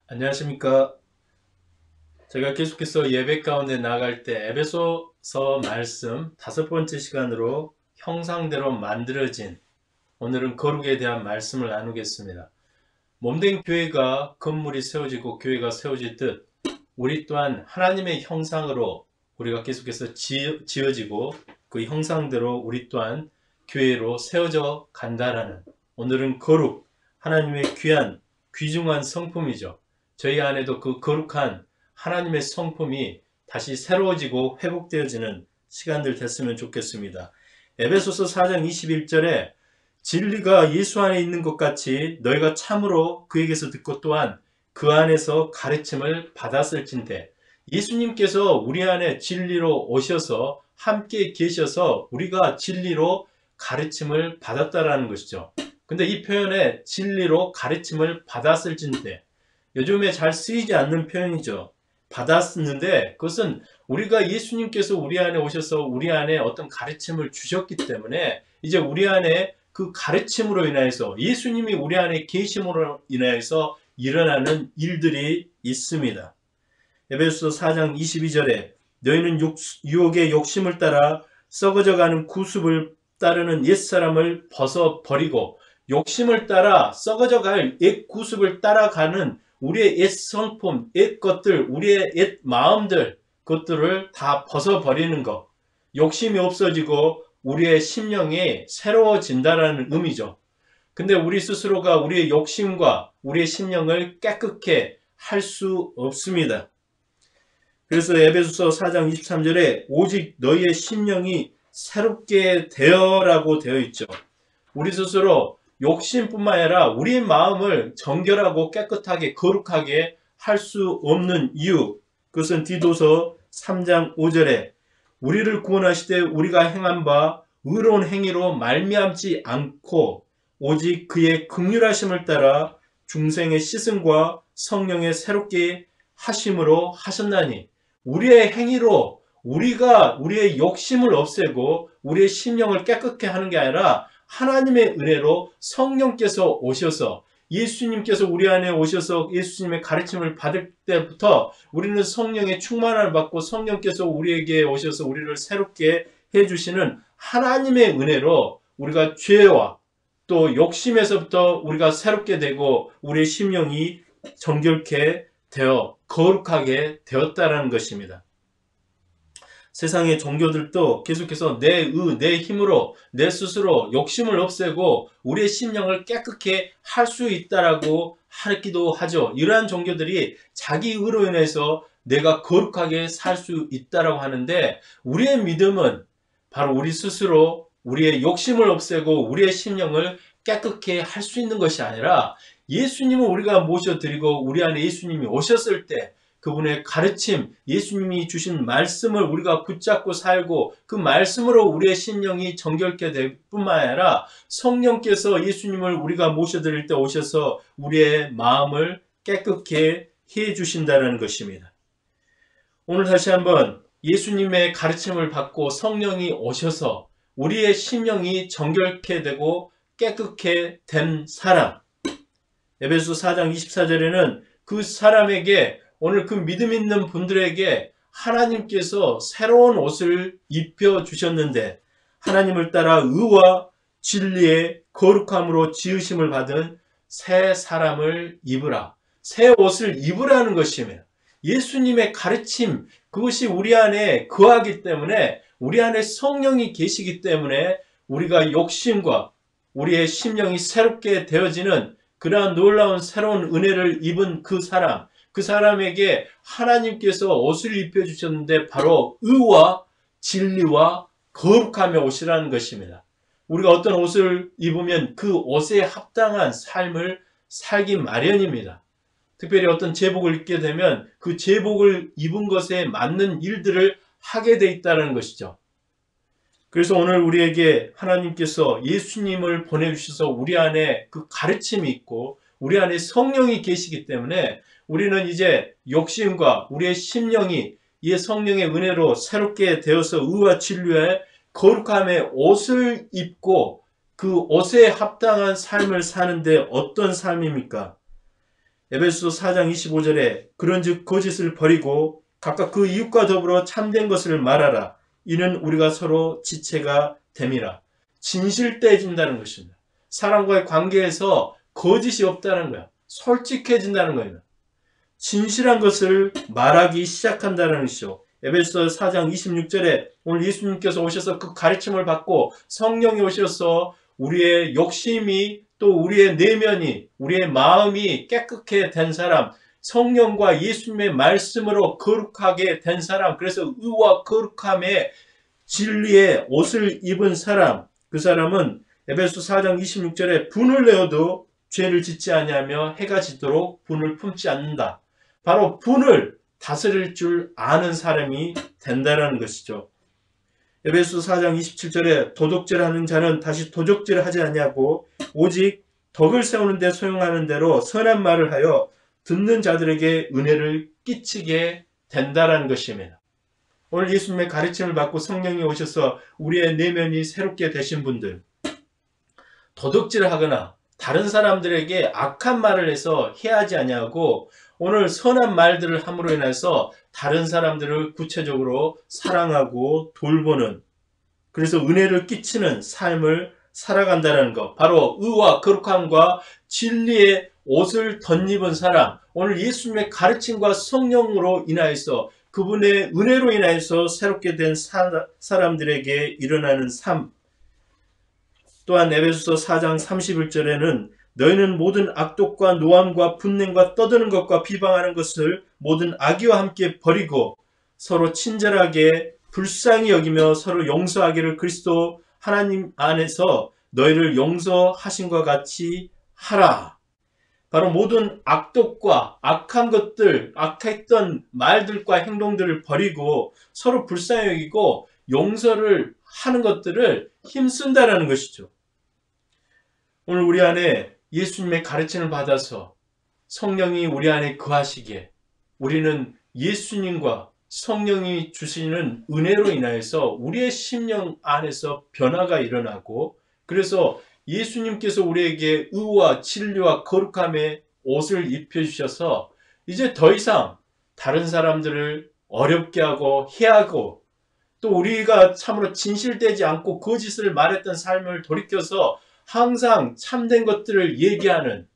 안녕하십니까. 제가 계속해서 예배 가운데 나갈 때 에베소서 말씀 5번째 시간으로 형상대로 만들어진, 오늘은 거룩에 대한 말씀을 나누겠습니다. 몸된 교회가 건물이 세워지고 교회가 세워지듯 우리 또한 하나님의 형상으로 우리가 계속해서 지어지고 그 형상대로 우리 또한 교회로 세워져 간다라는, 오늘은 거룩, 하나님의 귀한 귀중한 성품이죠. 저희 안에도 그 거룩한 하나님의 성품이 다시 새로워지고 회복되어지는 시간들 됐으면 좋겠습니다. 에베소서 4장 21절에 진리가 예수 안에 있는 것 같이 너희가 참으로 그에게서 듣고 또한 그 안에서 가르침을 받았을진대. 예수님께서 우리 안에 진리로 오셔서 함께 계셔서 우리가 진리로 가르침을 받았다라는 것이죠. 근데 이 표현에 진리로 가르침을 받았을진대, 요즘에 잘 쓰이지 않는 표현이죠. 받았는데 그것은 우리가 예수님께서 우리 안에 오셔서 우리 안에 어떤 가르침을 주셨기 때문에 이제 우리 안에 그 가르침으로 인하여서 예수님이 우리 안에 계심으로 인하여서 일어나는 일들이 있습니다. 에베소서 4장 22절에 너희는 유혹의 욕심을 따라 썩어져가는 구습을 따르는 옛사람을 벗어버리고, 욕심을 따라 썩어져갈 옛 구습을 따라가는 우리의 옛 성품, 옛 것들, 우리의 옛 마음들, 그것들을 다 벗어버리는 것, 욕심이 없어지고 우리의 심령이 새로워진다라는 의미죠. 근데 우리 스스로가 우리의 욕심과 우리의 심령을 깨끗게 할 수 없습니다. 그래서 에베소서 4장 23절에 오직 너희의 심령이 새롭게 되어라고 되어 있죠. 우리 스스로 욕심뿐만 아니라 우리의 마음을 정결하고 깨끗하게 거룩하게 할 수 없는 이유, 그것은 디도서 3장 5절에 우리를 구원하시되 우리가 행한 바 의로운 행위로 말미암지 않고 오직 그의 긍휼하심을 따라 중생의 씻음과 성령의 새롭게 하심으로 하셨나니, 우리의 행위로 우리가 우리의 욕심을 없애고 우리의 심령을 깨끗게 하는 게 아니라 하나님의 은혜로 성령께서 오셔서, 예수님께서 우리 안에 오셔서 예수님의 가르침을 받을 때부터 우리는 성령의 충만함을 받고 성령께서 우리에게 오셔서 우리를 새롭게 해주시는 하나님의 은혜로 우리가 죄와 또 욕심에서부터 우리가 새롭게 되고 우리의 심령이 정결케 되어 거룩하게 되었다라는 것입니다. 세상의 종교들도 계속해서 내 힘으로 내 스스로 욕심을 없애고 우리의 심령을 깨끗게 할 수 있다라고 하기도 하죠. 이러한 종교들이 자기 의로 인해서 내가 거룩하게 살 수 있다라고 하는데, 우리의 믿음은 바로 우리 스스로 우리의 욕심을 없애고 우리의 심령을 깨끗게 할 수 있는 것이 아니라 예수님을 우리가 모셔드리고 우리 안에 예수님이 오셨을 때 그분의 가르침, 예수님이 주신 말씀을 우리가 붙잡고 살고 그 말씀으로 우리의 심령이 정결케 될 뿐만 아니라 성령께서 예수님을 우리가 모셔드릴 때 오셔서 우리의 마음을 깨끗게 해 주신다는 것입니다. 오늘 다시 한번 예수님의 가르침을 받고 성령이 오셔서 우리의 심령이 정결케 되고 깨끗게 된 사람, 에베소 4장 24절에는 그 사람에게, 오늘 그 믿음 있는 분들에게 하나님께서 새로운 옷을 입혀주셨는데 하나님을 따라 의와 진리의 거룩함으로 지으심을 받은 새 사람을 입으라. 새 옷을 입으라는 것이며, 예수님의 가르침, 그것이 우리 안에 거하기 때문에, 우리 안에 성령이 계시기 때문에 우리가 욕심과 우리의 심령이 새롭게 되어지는 그러한 놀라운 새로운 은혜를 입은 그 사람에게 하나님께서 옷을 입혀주셨는데 바로 의와 진리와 거룩함의 옷이라는 것입니다. 우리가 어떤 옷을 입으면 그 옷에 합당한 삶을 살기 마련입니다. 특별히 어떤 제복을 입게 되면 그 제복을 입은 것에 맞는 일들을 하게 돼 있다는 것이죠. 그래서 오늘 우리에게 하나님께서 예수님을 보내주셔서 우리 안에 그 가르침이 있고 우리 안에 성령이 계시기 때문에 우리는 이제 욕심과 우리의 심령이 이 성령의 은혜로 새롭게 되어서 의와 진리의 거룩함의 옷을 입고 그 옷에 합당한 삶을 사는데 어떤 삶입니까? 에베소서 4장 25절에 그런즉 거짓을 버리고 각각 그 이웃과 더불어 참된 것을 말하라. 이는 우리가 서로 지체가 됨이라. 진실되어진다는 것입니다. 사람과의 관계에서 거짓이 없다는 거야. 솔직해진다는 거예요. 진실한 것을 말하기 시작한다는 것이죠. 에베소서 4장 26절에 오늘 예수님께서 오셔서 그 가르침을 받고 성령이 오셔서 우리의 욕심이 또 우리의 내면이 우리의 마음이 깨끗하게 된 사람, 성령과 예수님의 말씀으로 거룩하게 된 사람, 그래서 의와 거룩함의 진리의 옷을 입은 사람, 그 사람은 에베소 4장 26절에 분을 내어도 죄를 짓지 아니하며 해가 지도록 분을 품지 않는다. 바로 분을 다스릴 줄 아는 사람이 된다는 것이죠. 에베소 4장 27절에 도덕질하는 자는 다시 도적질하지 아니하고 오직 덕을 세우는 데 소용하는 대로 선한 말을 하여 듣는 자들에게 은혜를 끼치게 된다는 것입니다. 오늘 예수님의 가르침을 받고 성령이 오셔서 우리의 내면이 새롭게 되신 분들, 도덕질하거나 다른 사람들에게 악한 말을 해서 해하지 아니하고 오늘 선한 말들을 함으로 인해서 다른 사람들을 구체적으로 사랑하고 돌보는, 그래서 은혜를 끼치는 삶을 살아간다는 것, 바로 의와 거룩함과 진리의 옷을 덧입은 사람, 오늘 예수님의 가르침과 성령으로 인하여서 그분의 은혜로 인하여서 새롭게 된 사람들에게 일어나는 삶. 또한 에베소서 4장 31절에는 너희는 모든 악독과 노함과 분냄과 떠드는 것과 비방하는 것을 모든 악의와 함께 버리고 서로 친절하게 불쌍히 여기며 서로 용서하기를 그리스도 하나님 안에서 너희를 용서하신 것 같이 하라. 바로 모든 악독과 악한 것들, 악했던 말들과 행동들을 버리고 서로 불쌍히 여기고 용서를 하는 것들을 힘쓴다라는 것이죠. 오늘 우리 안에 예수님의 가르침을 받아서 성령이 우리 안에 거하시기에 우리는 예수님과 성령이 주시는 은혜로 인하여서 우리의 심령 안에서 변화가 일어나고, 그래서 예수님께서 우리에게 의와 진리와 거룩함의 옷을 입혀주셔서 이제 더 이상 다른 사람들을 어렵게 하고 해하고 또 우리가 참으로 진실되지 않고 거짓을 말했던 삶을 돌이켜서 항상 참된 것들을 얘기하는,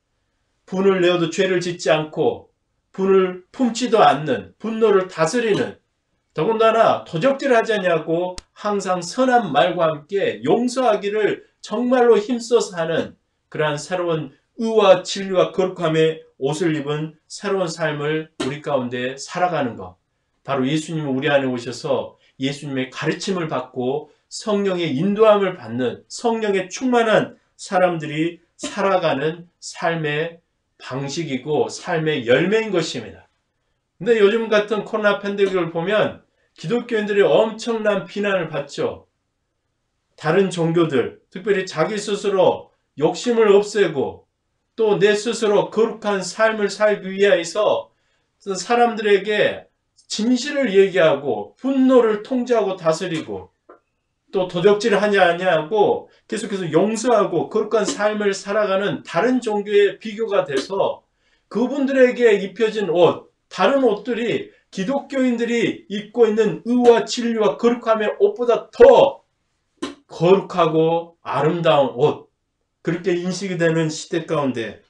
분을 내어도 죄를 짓지 않고 분을 품지도 않는, 분노를 다스리는, 더군다나 도적질하지 않냐고 항상 선한 말과 함께 용서하기를 정말로 힘써서 하는 그러한 새로운 의와 진리와 거룩함의 옷을 입은 새로운 삶을 우리 가운데 살아가는 것, 바로 예수님이 우리 안에 오셔서 예수님의 가르침을 받고 성령의 인도함을 받는, 성령의 충만한 사람들이 살아가는 삶의 방식이고 삶의 열매인 것입니다. 근데 요즘 같은 코로나 팬데믹을 보면 기독교인들이 엄청난 비난을 받죠. 다른 종교들, 특별히 자기 스스로 욕심을 없애고 또 내 스스로 거룩한 삶을 살기 위해서 사람들에게 진실을 얘기하고 분노를 통제하고 다스리고 또 도적질을 하냐 하냐고 계속해서 용서하고 거룩한 삶을 살아가는 다른 종교에 비교가 돼서 그분들에게 입혀진 옷, 다른 옷들이 기독교인들이 입고 있는 의와 진리와 거룩함의 옷보다 더 거룩하고 아름다운 옷, 그렇게 인식이 되는 시대 가운데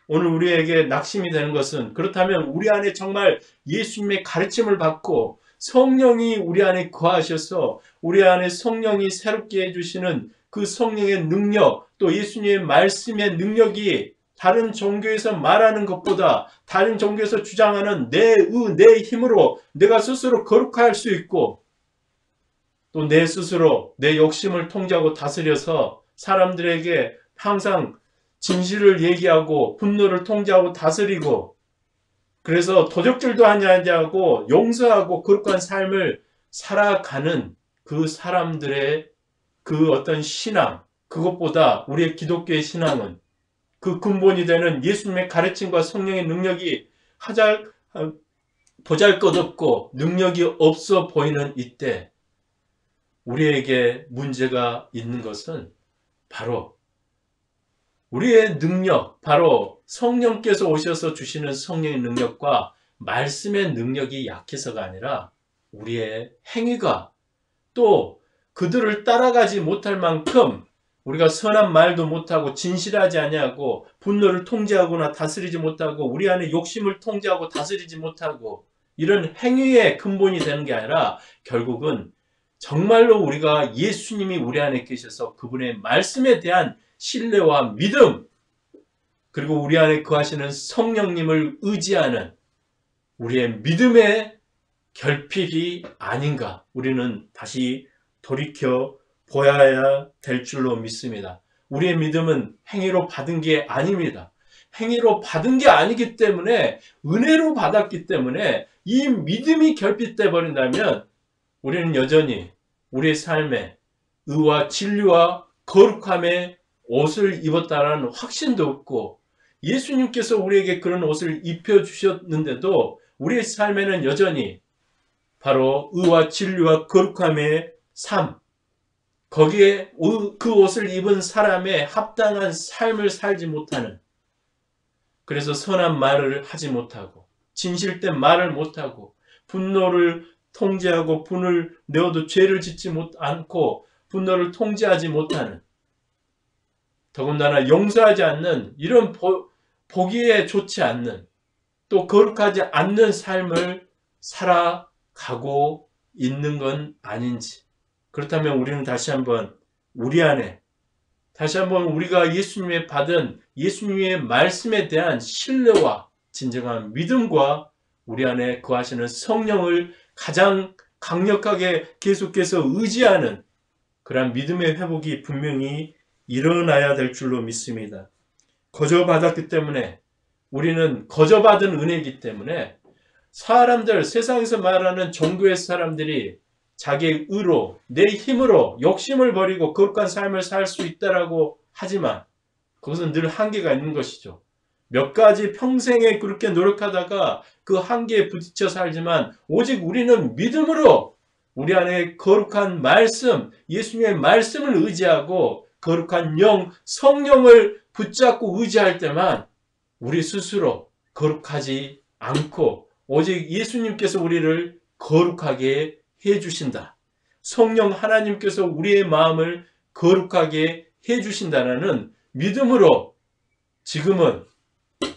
오늘 우리에게 낙심이 되는 것은, 그렇다면 우리 안에 정말 예수님의 가르침을 받고 성령이 우리 안에 거하셔서 우리 안에 성령이 새롭게 해주시는 그 성령의 능력, 또 예수님의 말씀의 능력이 다른 종교에서 말하는 것보다, 다른 종교에서 주장하는 내 힘으로 내가 스스로 거룩할 수 있고 또 내 스스로 내 욕심을 통제하고 다스려서 사람들에게 항상 진실을 얘기하고 분노를 통제하고 다스리고, 그래서 도적질도 하지 않고 용서하고 거룩한 삶을 살아가는 그 사람들의 그 어떤 신앙, 그것보다 우리의 기독교의 신앙은 그 근본이 되는 예수님의 가르침과 성령의 능력이 보잘것없고 능력이 없어 보이는 이때 우리에게 문제가 있는 것은 바로 우리의 능력, 바로 성령께서 오셔서 주시는 성령의 능력과 말씀의 능력이 약해서가 아니라 우리의 행위가, 또 그들을 따라가지 못할 만큼 우리가 선한 말도 못하고 진실하지 아니하고 분노를 통제하거나 다스리지 못하고 우리 안에 욕심을 통제하고 다스리지 못하고 이런 행위의 근본이 되는 게 아니라 결국은 정말로 우리가 예수님이 우리 안에 계셔서 그분의 말씀에 대한 신뢰와 믿음, 그리고 우리 안에 거하시는 성령님을 의지하는 우리의 믿음의 결핍이 아닌가, 우리는 다시 돌이켜 보아야 될 줄로 믿습니다. 우리의 믿음은 행위로 받은 게 아닙니다. 행위로 받은 게 아니기 때문에, 은혜로 받았기 때문에 이 믿음이 결핍돼 버린다면 우리는 여전히 우리의 삶에 의와 진리와 거룩함의 옷을 입었다는 확신도 없고, 예수님께서 우리에게 그런 옷을 입혀주셨는데도 우리의 삶에는 여전히 바로 의와 진리와 거룩함의 삶, 거기에 그 옷을 입은 사람의 합당한 삶을 살지 못하는, 그래서 선한 말을 하지 못하고 진실된 말을 못하고 분노를 통제하고 분을 내어도 죄를 짓지 않고 분노를 통제하지 못하는, 더군다나 용서하지 않는, 이런 보기에 좋지 않는, 또 거룩하지 않는 삶을 살아가고 있는 건 아닌지. 그렇다면 우리는 다시 한번 우리 안에, 다시 한번 우리가 예수님의 받은 예수님의 말씀에 대한 신뢰와 진정한 믿음과 우리 안에 거하시는 성령을 가장 강력하게 계속해서 의지하는 그러한 믿음의 회복이 분명히 일어나야 될 줄로 믿습니다. 거저받았기 때문에, 우리는 거저받은 은혜이기 때문에 사람들, 세상에서 말하는 종교의 사람들이 자기의 의로, 내 힘으로 욕심을 버리고 거룩한 삶을 살 수 있다라고 하지만 그것은 늘 한계가 있는 것이죠. 몇 가지 평생에 그렇게 노력하다가 그 한계에 부딪혀 살지만, 오직 우리는 믿음으로 우리 안에 거룩한 말씀, 예수님의 말씀을 의지하고 거룩한 영, 성령을 붙잡고 의지할 때만 우리 스스로 거룩하지 않고 오직 예수님께서 우리를 거룩하게 해주신다. 성령 하나님께서 우리의 마음을 거룩하게 해주신다는 믿음으로 지금은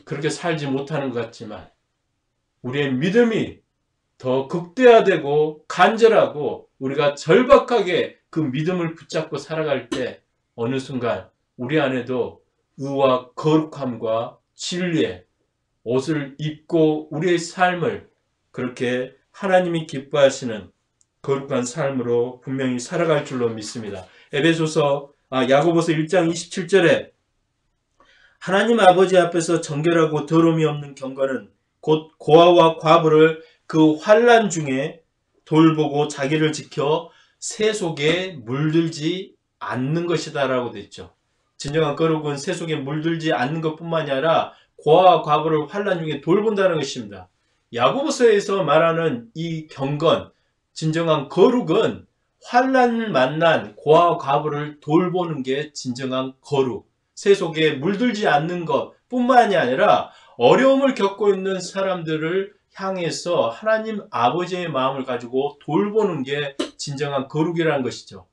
그렇게 살지 못하는 것 같지만, 우리의 믿음이 더 극대화되고 간절하고 우리가 절박하게 그 믿음을 붙잡고 살아갈 때 어느 순간 우리 안에도 의와 거룩함과 진리의 옷을 입고 우리의 삶을 그렇게 하나님이 기뻐하시는 거룩한 삶으로 분명히 살아갈 줄로 믿습니다. 야고보서 1장 27절에 하나님 아버지 앞에서 정결하고 더러움이 없는 경건은 곧 고아와 과부를 그 환난 중에 돌보고 자기를 지켜 새 속에 물들지 않는 것이다 라고 되어 있죠. 진정한 거룩은 새 속에 물들지 않는 것뿐만이 아니라 고아와 과부를 환난 중에 돌본다는 것입니다. 야고보서에서 말하는 이 경건, 진정한 거룩은 환난을 만난 고아와 과부를 돌보는 게 진정한 거룩, 새 속에 물들지 않는 것 뿐만이 아니라 어려움을 겪고 있는 사람들을 향해서 하나님 아버지의 마음을 가지고 돌보는 게 진정한 거룩이라는 것이죠.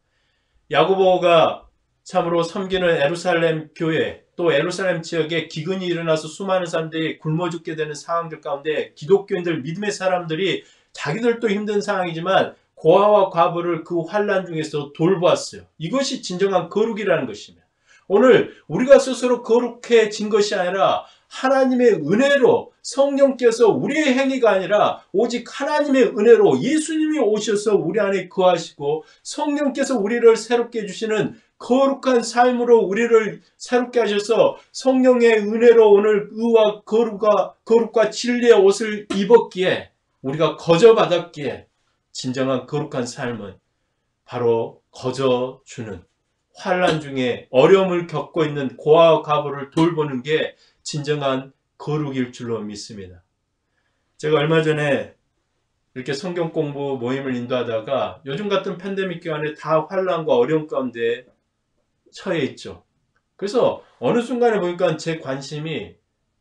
야고보가 참으로 섬기는 예루살렘 교회, 또 예루살렘 지역에 기근이 일어나서 수많은 사람들이 굶어 죽게 되는 상황들 가운데 기독교인들, 믿음의 사람들이 자기들도 힘든 상황이지만 고아와 과부를 그 환난 중에서 돌보았어요. 이것이 진정한 거룩이라는 것입니다. 오늘 우리가 스스로 거룩해진 것이 아니라 하나님의 은혜로, 성령께서 우리의 행위가 아니라 오직 하나님의 은혜로 예수님이 오셔서 우리 안에 거하시고 성령께서 우리를 새롭게 해주시는 거룩한 삶으로 우리를 새롭게 하셔서 성령의 은혜로 오늘 의와 거룩과 진리의 옷을 입었기에, 우리가 거저받았기에 진정한 거룩한 삶은 바로 거저주는, 환난 중에 어려움을 겪고 있는 고아와 과부를 돌보는 게 진정한 거룩일 줄로 믿습니다. 제가 얼마 전에 이렇게 성경 공부 모임을 인도하다가 요즘 같은 팬데믹 기간에 다 환난과 어려움 가운데 처해 있죠. 그래서 어느 순간에 보니까 제 관심이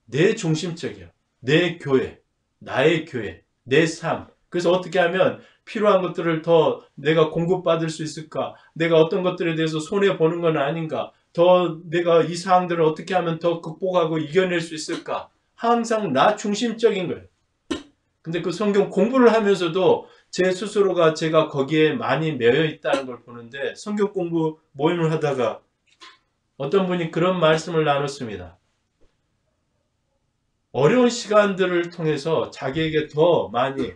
내 중심적이야. 내 교회, 나의 교회, 내 삶. 그래서 어떻게 하면 필요한 것들을 더 내가 공급받을 수 있을까? 내가 어떤 것들에 대해서 손해보는 건 아닌가? 더 내가 이 사항들을 어떻게 하면 더 극복하고 이겨낼 수 있을까? 항상 나 중심적인 거예요. 근데 그 성경 공부를 하면서도 제 스스로가 제가 거기에 많이 매여 있다는 걸 보는데, 성경 공부 모임을 하다가 어떤 분이 그런 말씀을 나눴습니다. 어려운 시간들을 통해서 자기에게 더 많이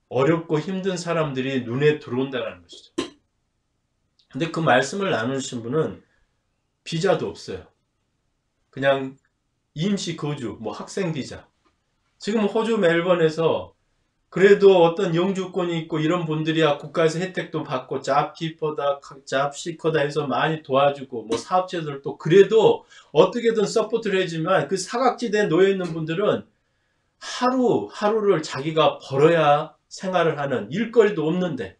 어렵고 힘든 사람들이 눈에 들어온다는 것이죠. 근데 그 말씀을 나누신 분은 비자도 없어요. 그냥 임시 거주, 뭐 학생 비자. 지금 호주 멜번에서 그래도 어떤 영주권이 있고 이런 분들이야 국가에서 혜택도 받고 잡키퍼다, 잡시커다 해서 많이 도와주고 뭐 사업체들도 그래도 어떻게든 서포트를 해주지만 그 사각지대에 놓여 있는 분들은 하루하루를 자기가 벌어야 생활을 하는 일거리도 없는데,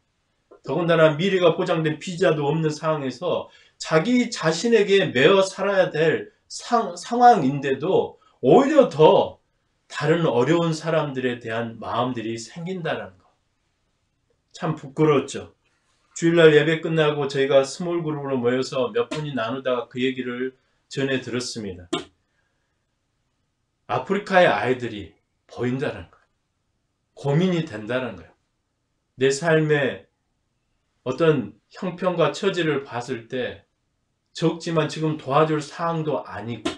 더군다나 미래가 보장된 비자도 없는 상황에서 자기 자신에게 매어 살아야 될 상황인데도 오히려 더 다른 어려운 사람들에 대한 마음들이 생긴다는 거. 참 부끄러웠죠. 주일날 예배 끝나고 저희가 스몰 그룹으로 모여서 몇 분이 나누다가 그 얘기를 전해 들었습니다. 아프리카의 아이들이 보인다는 거예요. 고민이 된다는 거예요. 내 삶의 어떤 형편과 처지를 봤을 때 적지만 지금 도와줄 사항도 아니고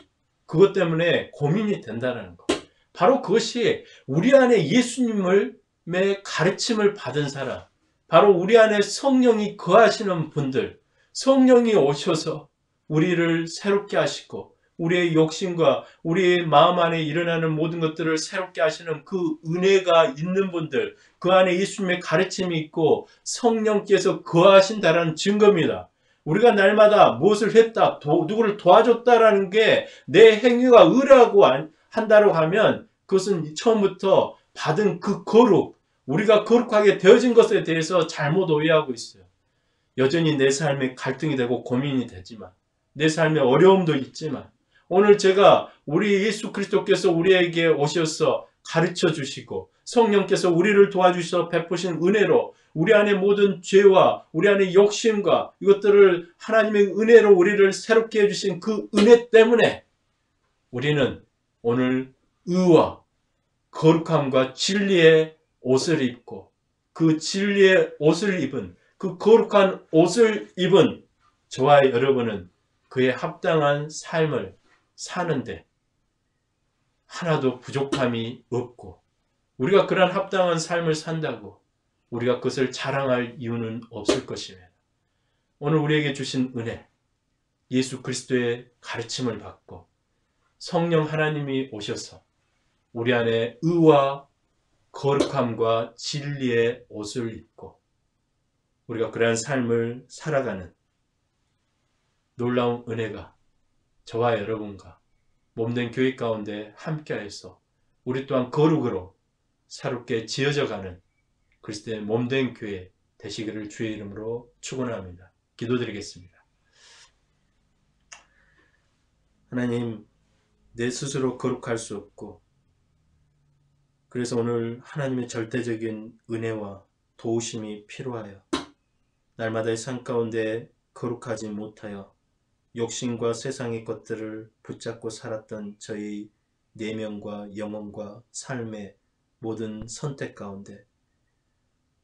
그것 때문에 고민이 된다는 거. 바로 그것이 우리 안에 예수님의 가르침을 받은 사람, 바로 우리 안에 성령이 거하시는 분들, 성령이 오셔서 우리를 새롭게 하시고 우리의 욕심과 우리의 마음 안에 일어나는 모든 것들을 새롭게 하시는 그 은혜가 있는 분들, 그 안에 예수님의 가르침이 있고 성령께서 거하신다는 증거입니다. 우리가 날마다 무엇을 했다, 누구를 도와줬다라는 게 내 행위가 의라고 한다고 하면 그것은 처음부터 받은 그 거룩, 우리가 거룩하게 되어진 것에 대해서 잘못 오해하고 있어요. 여전히 내 삶에 갈등이 되고 고민이 되지만, 내 삶에 어려움도 있지만, 오늘 제가 우리 예수 그리스도께서 우리에게 오셔서 가르쳐 주시고 성령께서 우리를 도와주셔서 베푸신 은혜로 우리 안에 모든 죄와 우리 안에 욕심과 이것들을 하나님의 은혜로 우리를 새롭게 해주신 그 은혜 때문에 우리는 오늘 의와 거룩함과 진리의 옷을 입고 그 진리의 옷을 입은 그 거룩한 옷을 입은 저와 여러분은 그에 합당한 삶을 사는데 하나도 부족함이 없고, 우리가 그러한 합당한 삶을 산다고 우리가 그것을 자랑할 이유는 없을 것입니다. 오늘 우리에게 주신 은혜, 예수 그리스도의 가르침을 받고 성령 하나님이 오셔서 우리 안에 의와 거룩함과 진리의 옷을 입고 우리가 그러한 삶을 살아가는 놀라운 은혜가 저와 여러분과 몸된 교회 가운데 함께하여서 우리 또한 거룩으로 새롭게 지어져가는 그리스도의 몸된 교회 되시기를 주의 이름으로 축원합니다. 기도드리겠습니다. 하나님, 내 스스로 거룩할 수 없고 그래서 오늘 하나님의 절대적인 은혜와 도우심이 필요하여 날마다의 삶 가운데 거룩하지 못하여 욕심과 세상의 것들을 붙잡고 살았던 저희 내면과 영혼과 삶의 모든 선택 가운데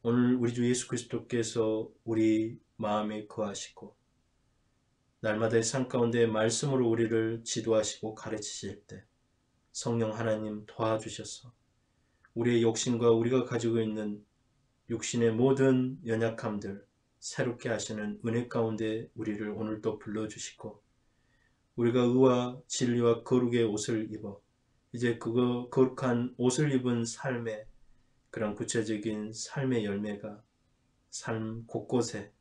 오늘 우리 주 예수 그리스도께서 우리 마음에 거하시고 날마다의 삶 가운데 말씀으로 우리를 지도하시고 가르치실 때 성령 하나님 도와주셔서 우리의 욕심과 우리가 가지고 있는 육신의 모든 연약함들 새롭게 하시는 은혜 가운데 우리를 오늘도 불러주시고 우리가 의와 진리와 거룩의 옷을 입어 이제 그거 거룩한 옷을 입은 삶의 그런 구체적인 삶의 열매가 삶 곳곳에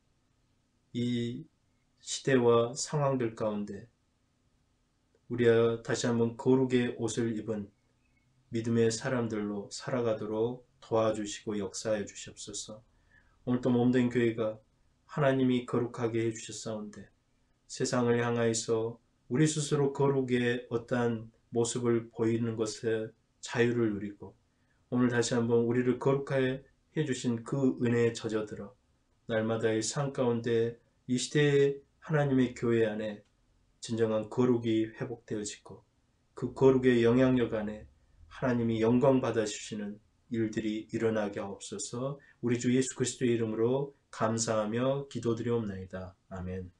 이 시대와 상황들 가운데 우리가 다시 한번 거룩의 옷을 입은 믿음의 사람들로 살아가도록 도와주시고 역사해 주시옵소서. 오늘도 몸된 교회가 하나님이 거룩하게 해주셨사온데 세상을 향하여서 우리 스스로 거룩의 어떠한 모습을 보이는 것에 자유를 누리고 오늘 다시 한번 우리를 거룩하게 해주신 그 은혜에 젖어들어 날마다의 삶 가운데 이 시대의 하나님의 교회 안에 진정한 거룩이 회복되어지고 그 거룩의 영향력 안에 하나님이 영광 받아주시는 일들이 일어나게 하옵소서. 우리 주 예수 그리스도의 이름으로 감사하며 기도드리옵나이다. 아멘.